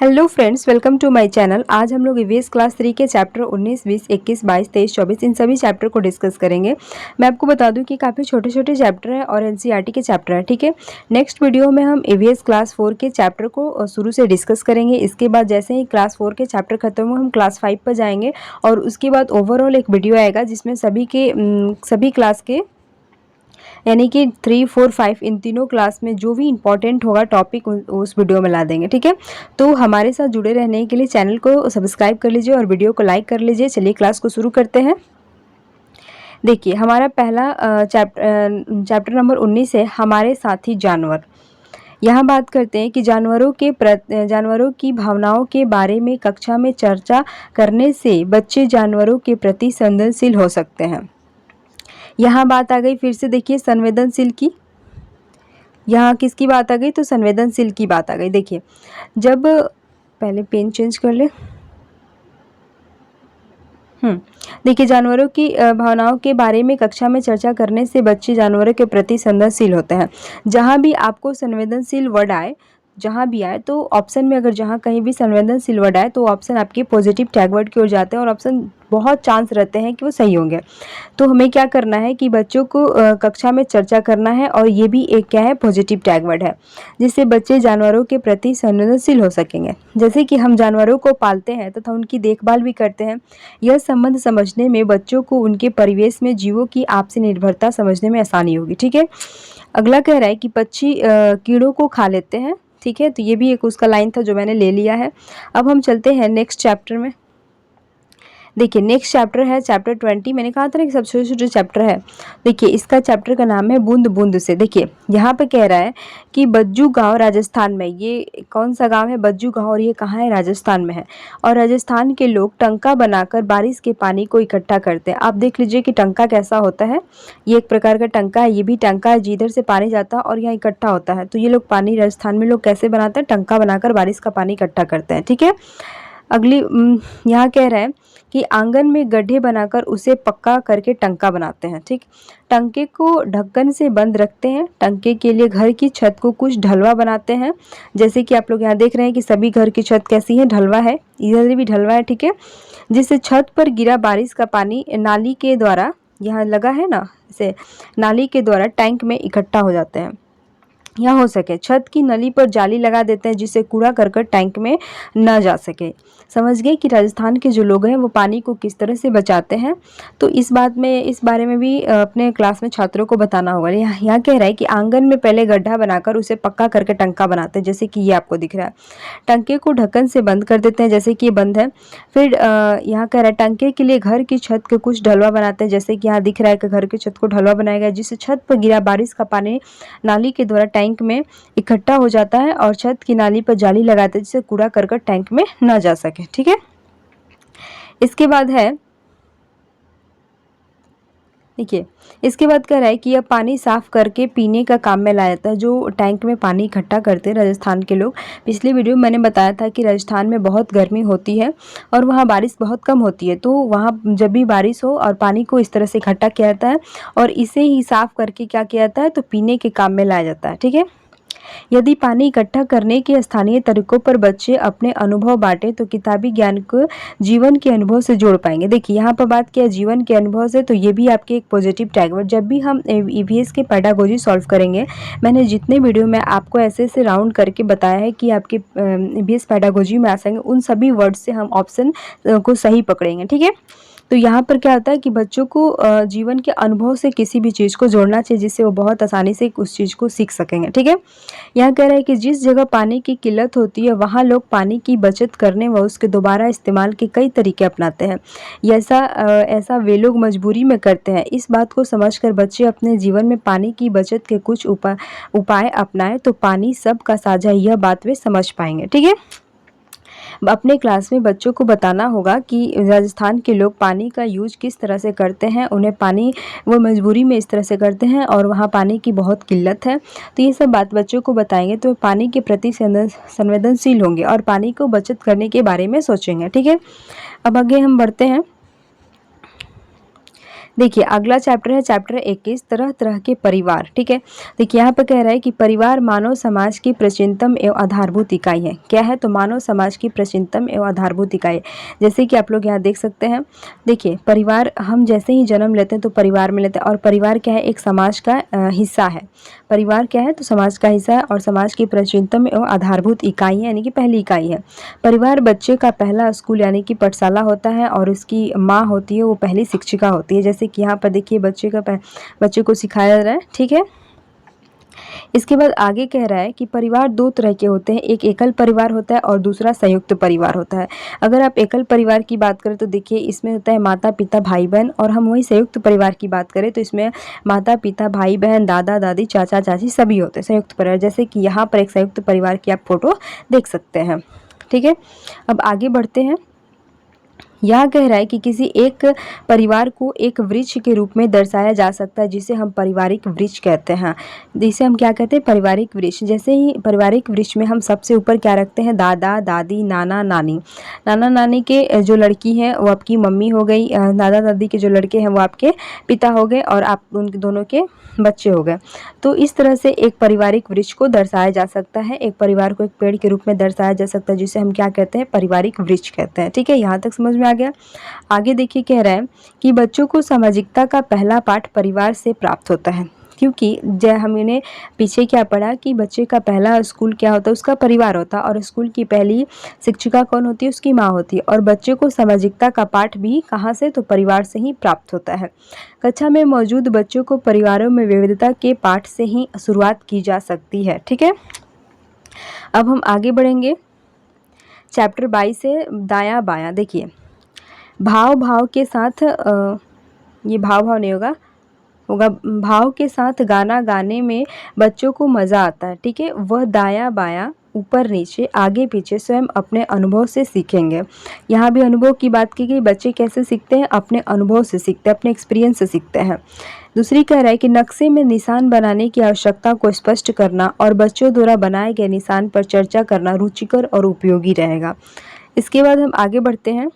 Hello friends, welcome to my channel. आज हम लोग ईवीएस क्लास 3 के चैप्टर 19, 20, 21, 22, 23, 24 इन सभी चैप्टर को डिस्कस करेंगे। मैं आपको बता दूं कि काफ़ी छोटे छोटे चैप्टर हैं और एनसीईआरटी के चैप्टर हैं। ठीक है, नेक्स्ट वीडियो में हम ईवीएस क्लास 4 के चैप्टर को शुरू से डिस्कस करेंगे। इसके बाद जैसे ही क्लास 4 के चैप्टर खत्म हो हम क्लास 5 पर जाएंगे और उसके बाद ओवरऑल एक वीडियो आएगा जिसमें सभी क्लास के यानी कि 3, 4, 5 इन तीनों क्लास में जो भी इंपॉर्टेंट होगा टॉपिक उस वीडियो में ला देंगे। ठीक है, तो हमारे साथ जुड़े रहने के लिए चैनल को सब्सक्राइब कर लीजिए और वीडियो को लाइक कर लीजिए। चलिए क्लास को शुरू करते हैं। देखिए, हमारा पहला चैप्टर नंबर 19 है हमारे साथी जानवर। यहाँ बात करते हैं कि जानवरों की भावनाओं के बारे में कक्षा में चर्चा करने से बच्चे जानवरों के प्रति संवेदनशील हो सकते हैं। यहाँ बात आ गई फिर से, देखिए संवेदनशील की। यहाँ किसकी बात आ गई? तो संवेदनशील की बात आ गई। देखिए, जब पहले पेन चेंज कर ले। देखिए, जानवरों की भावनाओं के बारे में कक्षा में चर्चा करने से बच्चे जानवरों के प्रति संवेदनशील होते हैं। जहाँ भी आपको संवेदनशील वर्ड आए, जहाँ भी आए, तो ऑप्शन में अगर जहाँ कहीं भी संवेदनशील वर्ड आए तो ऑप्शन आपके पॉजिटिव टैग वर्ड की ओर जाते हैं और ऑप्शन बहुत चांस रहते हैं कि वो सही होंगे। तो हमें क्या करना है कि बच्चों को कक्षा में चर्चा करना है और ये भी एक क्या है, पॉजिटिव टैग वर्ड है, जिससे बच्चे जानवरों के प्रति संवेदनशील हो सकेंगे। जैसे कि हम जानवरों को पालते हैं तथा उनकी देखभाल भी करते हैं। यह संबंध समझने में बच्चों को उनके परिवेश में जीवों की आपसी निर्भरता समझने में आसानी होगी। ठीक है, अगला कह रहा है कि पक्षी कीड़ों को खा लेते हैं। ठीक है, तो ये भी एक उसका लाइन था जो मैंने ले लिया है। अब हम चलते हैं नेक्स्ट चैप्टर में। देखिए, नेक्स्ट चैप्टर है चैप्टर 20। मैंने कहा था ना कि सबसे छोटे छोटे चैप्टर है। देखिए, इसका चैप्टर का नाम है बूंद बूंद से। देखिए, यहाँ पे कह रहा है कि बज्जू गांव राजस्थान में, ये कौन सा गांव है? बज्जू गांव, और ये कहाँ है? राजस्थान में है। और राजस्थान के लोग टंका बनाकर बारिश के पानी को इकट्ठा करते हैं। आप देख लीजिए कि टंका कैसा होता है। ये एक प्रकार का टंका है, ये भी टंका है जिधर से पानी जाता है और यहाँ इकट्ठा होता है। तो ये लोग पानी राजस्थान में लोग कैसे बनाते हैं? टंका बनाकर बारिश का पानी इकट्ठा करते हैं। ठीक है, अगली यहाँ कह रहे हैं कि आंगन में गड्ढे बनाकर उसे पक्का करके टंका बनाते हैं। ठीक, टंके को ढक्कन से बंद रखते हैं। टंके के लिए घर की छत को कुछ ढलवा बनाते हैं। जैसे कि आप लोग यहाँ देख रहे हैं कि सभी घर की छत कैसी है? ढलवा है, इधर भी ढलवा है। ठीक है, जिससे छत पर गिरा बारिश का पानी नाली के द्वारा, यहाँ लगा है ना, इसे नाली के द्वारा टैंक में इकट्ठा हो जाते हैं। या हो सके छत की नली पर जाली लगा देते हैं जिससे कूड़ा करकट टैंक में न जा सके। समझ गए कि राजस्थान के जो लोग हैं वो पानी को किस तरह से बचाते हैं। तो इस बारे में भी अपने क्लास में छात्रों को बताना होगा। यहाँ कह रहा है कि आंगन में पहले गड्ढा बनाकर उसे पक्का करके टंका बनाते हैं, जैसे कि ये आपको दिख रहा है। टंके को ढक्कन से बंद कर देते हैं, जैसे कि ये बंद है। फिर यहाँ कह रहा है टंके के लिए घर की छत के कुछ ढलवा बनाते हैं, जैसे कि यहाँ दिख रहा है कि घर की छत को ढलवा बनाया गया जिससे छत पर गिरा बारिश का पानी नाली के द्वारा टैंक में इकट्ठा हो जाता है और छत की नाली पर जाली लगाते हैं जिससे कूड़ा करकट टैंक में न जा सके। ठीक है, इसके बाद है, देखिए, इसके बाद कह रहा है कि यह पानी साफ करके पीने का काम में लाया जाता है। जो टैंक में पानी इकट्ठा करते हैं राजस्थान के लोग, पिछली वीडियो में मैंने बताया था कि राजस्थान में बहुत गर्मी होती है और वहाँ बारिश बहुत कम होती है। तो वहाँ जब भी बारिश हो और पानी को इस तरह से इकट्ठा किया जाता है और इसे ही साफ करके क्या किया जाता है, तो पीने के काम में लाया जाता है। ठीक है, यदि पानी इकट्ठा करने के स्थानीय तरीकों पर बच्चे अपने अनुभव बांटे तो किताबी ज्ञान को जीवन के अनुभव से जोड़ पाएंगे। देखिए, यहाँ पर बात किया जीवन के अनुभव से, तो ये भी आपके एक पॉजिटिव टैग वर्ड। जब भी हम ईवीएस के पेडागोजी सॉल्व करेंगे, मैंने जितने वीडियो में आपको ऐसे ऐसे राउंड करके बताया है कि आपके ईवीएस पेडागोजी में आ सकेंगे, उन सभी वर्ड से हम ऑप्शन को सही पकड़ेंगे। ठीक है, तो यहाँ पर क्या होता है कि बच्चों को जीवन के अनुभव से किसी भी चीज़ को जोड़ना चाहिए जिससे वो बहुत आसानी से उस चीज़ को सीख सकेंगे। ठीक है, यहाँ कह रहा है कि जिस जगह पानी की किल्लत होती है वहाँ लोग पानी की बचत करने व उसके दोबारा इस्तेमाल के कई तरीके अपनाते हैं। ऐसा वे लोग मजबूरी में करते हैं। इस बात को समझकर बच्चे अपने जीवन में पानी की बचत के कुछ उपाय अपनाएं तो पानी सबका साझा, यह बात वे समझ पाएंगे। ठीक है, अपने क्लास में बच्चों को बताना होगा कि राजस्थान के लोग पानी का यूज किस तरह से करते हैं। उन्हें पानी वो मजबूरी में इस तरह से करते हैं और वहाँ पानी की बहुत किल्लत है। तो ये सब बात बच्चों को बताएंगे तो पानी के प्रति संवेदनशील होंगे और पानी को बचत करने के बारे में सोचेंगे। ठीक है, अब आगे हम बढ़ते हैं। देखिए अगला चैप्टर है चैप्टर 21 तरह तरह के परिवार। ठीक है, देखिए यहाँ पर कह रहा है कि परिवार मानव समाज की प्राचीनतम एवं आधारभूत इकाई है। क्या है? तो मानव समाज की प्राचीनतम एवं आधारभूत इकाई। जैसे कि आप लोग यहाँ देख सकते हैं, देखिए परिवार, हम जैसे ही जन्म लेते हैं तो परिवार में लेते हैं, और परिवार क्या है? एक समाज का हिस्सा है। परिवार क्या है? तो समाज का हिस्सा है, और समाज की प्राचीनतम एवं आधारभूत इकाई है, यानी कि पहली इकाई है। परिवार बच्चे का पहला स्कूल यानी कि पाठशाला होता है, और उसकी माँ होती है वो पहली शिक्षिका होती है। जैसे कि यहाँ पर देखिए बच्चे को सिखाया जा रहा है। ठीक है, इसके बाद आगे कह रहा है कि परिवार दो तरह के होते हैं, एक एकल परिवार होता है और दूसरा संयुक्त परिवार होता है। अगर आप एकल परिवार की बात करें तो देखिए इसमें होता है माता पिता भाई बहन, और हम वही संयुक्त परिवार की बात करें तो इसमें माता पिता भाई बहन दादा दादी चाचा चाची सभी होते हैं संयुक्त परिवार। जैसे कि यहाँ पर एक संयुक्त परिवार की आप फोटो देख सकते हैं। ठीक है, अब आगे बढ़ते हैं। यह कह रहा है कि किसी एक परिवार को एक वृक्ष के रूप में दर्शाया जा सकता है, जिसे हम पारिवारिक वृक्ष कहते हैं। जिसे हम क्या कहते हैं? पारिवारिक वृक्ष। जैसे ही पारिवारिक वृक्ष में हम सबसे ऊपर क्या रखते हैं? दादा दादी नाना नानी। नाना नानी के जो लड़की है वो आपकी मम्मी हो गई, दादा दादी के जो लड़के हैं वो आपके पिता हो गए, और आप उन दोनों के बच्चे हो गए। तो इस तरह से एक पारिवारिक वृक्ष को दर्शाया जा सकता है, एक परिवार को एक पेड़ के रूप में दर्शाया जा सकता है, जिसे हम क्या कहते हैं? पारिवारिक वृक्ष कहते हैं। ठीक है, यहाँ तक समझ में आ गया। आगे देखिए कह रहा है कि बच्चों को सामाजिकता का पहला पाठ परिवार से प्राप्त होता है, क्योंकि जय हमने पीछे क्या पढ़ा कि बच्चे का पहला स्कूल क्या होता है? उसका परिवार होता है, और स्कूल की पहली शिक्षिका कौन होती है? उसकी माँ होती है। और बच्चे को सामाजिकता का पाठ भी कहाँ से? तो परिवार से ही प्राप्त होता है। कक्षा में मौजूद बच्चों को परिवारों में विविधता के पाठ से ही शुरुआत की जा सकती है। ठीक है, अब हम आगे बढ़ेंगे चैप्टर 22 से दायां बायां। देखिए भाव भाव के साथ ये भाव नहीं होगा भाव के साथ गाना गाने में बच्चों को मज़ा आता है। ठीक है, वह दायां बायां ऊपर नीचे आगे पीछे स्वयं अपने अनुभव से सीखेंगे। यहाँ भी अनुभव की बात की गई। बच्चे कैसे सीखते हैं? अपने अनुभव से सीखते हैं, अपने एक्सपीरियंस से सीखते हैं। दूसरी कह रहा है कि नक्शे में निशान बनाने की आवश्यकता को स्पष्ट करना और बच्चों द्वारा बनाए गए निशान पर चर्चा करना रुचिकर और उपयोगी रहेगा। इसके बाद हम आगे बढ़ते हैं,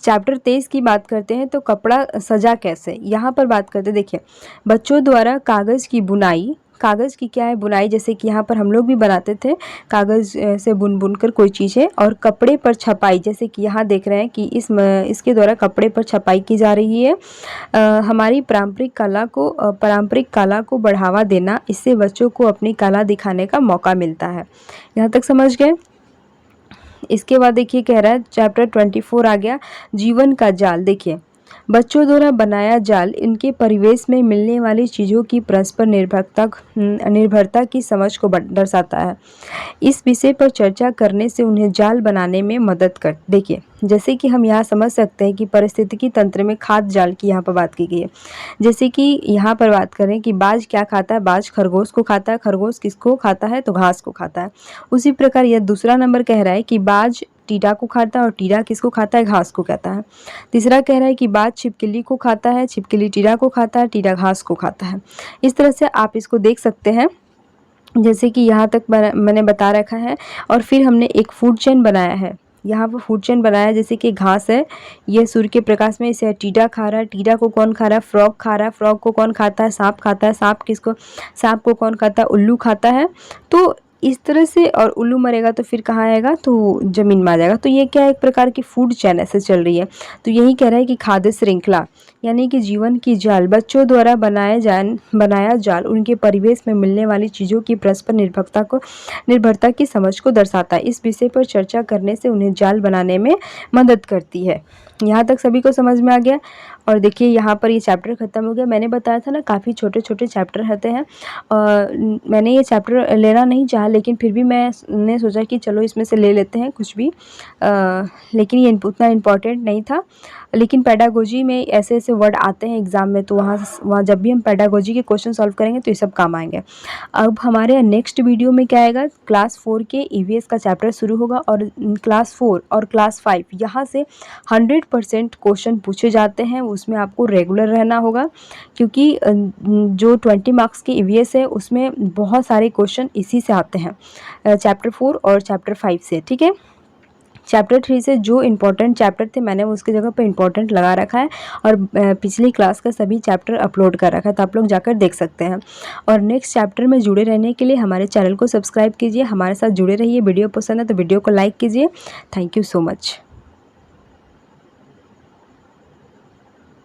चैप्टर 23 की बात करते हैं। तो कपड़ा सजा कैसे, यहाँ पर बात करते हैं। देखिए बच्चों द्वारा कागज़ की बुनाई, कागज़ की क्या है? बुनाई। जैसे कि यहाँ पर हम लोग भी बनाते थे, कागज़ से बुन कर कोई चीज़ें, और कपड़े पर छपाई। जैसे कि यहाँ देख रहे हैं कि इसके द्वारा कपड़े पर छपाई की जा रही है। हमारी पारंपरिक कला को बढ़ावा देना, इससे बच्चों को अपनी कला दिखाने का मौका मिलता है। यहाँ तक समझ गए? इसके बाद देखिए कह रहा है चैप्टर 24 आ गया, जीवन का जाल। देखिए बच्चों द्वारा बनाया जाल इनके परिवेश में मिलने वाली चीज़ों की परस्पर निर्भरता की समझ को दर्शाता है। इस विषय पर चर्चा करने से उन्हें जाल बनाने में मदद कर। देखिए जैसे कि हम यहाँ समझ सकते हैं कि पारिस्थितिकी तंत्र में खाद्य जाल की यहाँ पर बात की गई है। जैसे कि यहाँ पर बात करें कि बाज क्या खाता है? बाज खरगोश को खाता है। खरगोश किसको खाता है? तो घास को खाता है। उसी प्रकार यह दूसरा नंबर कह रहा है कि बाज टीडा को खाता है, और टीडा किसको खाता है? घास को खाता है। तीसरा कह रहा है कि बाज छिपकली को खाता है, छिपकली टीडा को खाता है, टीडा घास को खाता है। इस तरह से आप इसको देख सकते हैं, जैसे कि यहाँ तक मैंने बता रखा है। और फिर हमने एक फूड चेन बनाया है, यहाँ पर फूड चेन बनाया है। जैसे कि घास है, ये सूर्य के प्रकाश में इसे टीडा खा रहा है, टीडा को कौन खा रहा है? फ्रॉग खा रहा है। फ्रॉग को कौन खाता है? सांप खाता है। सांप को कौन खाता है? उल्लू खाता है। तो इस तरह से, और उल्लू मरेगा तो फिर कहाँ आएगा? तो ज़मीन में आ जाएगा। तो ये क्या है? एक प्रकार की फूड चेन ऐसे चल रही है। तो यही कह रहा है कि खाद्य श्रृंखला यानी कि जीवन की जाल, बच्चों द्वारा बनाया जाल उनके परिवेश में मिलने वाली चीज़ों की परस्पर निर्भरता की समझ को दर्शाता है। इस विषय पर चर्चा करने से उन्हें जाल बनाने में मदद करती है। यहाँ तक सभी को समझ में आ गया। और देखिए यहाँ पर ये चैप्टर ख़त्म हो गया। मैंने बताया था ना काफ़ी छोटे छोटे चैप्टर रहते हैं। मैंने ये चैप्टर लेना नहीं चाहा, लेकिन फिर भी मैंने सोचा कि चलो इसमें से ले लेते हैं कुछ भी। लेकिन ये उतना इम्पॉर्टेंट नहीं था। लेकिन पेडागोजी में ऐसे ऐसे वर्ड आते हैं एग्ज़ाम में, तो वहाँ जब भी हम पेडागोजी के क्वेश्चन सॉल्व करेंगे तो ये सब काम आएंगे। अब हमारे नेक्स्ट वीडियो में क्या आएगा? क्लास 4 के ईवीएस का चैप्टर शुरू होगा, और क्लास 4 और क्लास 5 यहाँ से 100% क्वेश्चन पूछे जाते हैं। उसमें आपको रेगुलर रहना होगा, क्योंकि जो 20 मार्क्स की ईवीएस है उसमें बहुत सारे क्वेश्चन इसी से आते हैं, चैप्टर 4 और चैप्टर 5 से। ठीक है, चैप्टर 3 से जो इम्पोर्टेंट चैप्टर थे मैंने उसकी जगह पे इम्पोर्टेंट लगा रखा है और पिछली क्लास का सभी चैप्टर अपलोड कर रखा है, तो आप लोग जाकर देख सकते हैं। और नेक्स्ट चैप्टर में जुड़े रहने के लिए हमारे चैनल को सब्सक्राइब कीजिए, हमारे साथ जुड़े रहिए। वीडियो पसंद है तो वीडियो को लाइक कीजिए। Thank you so much.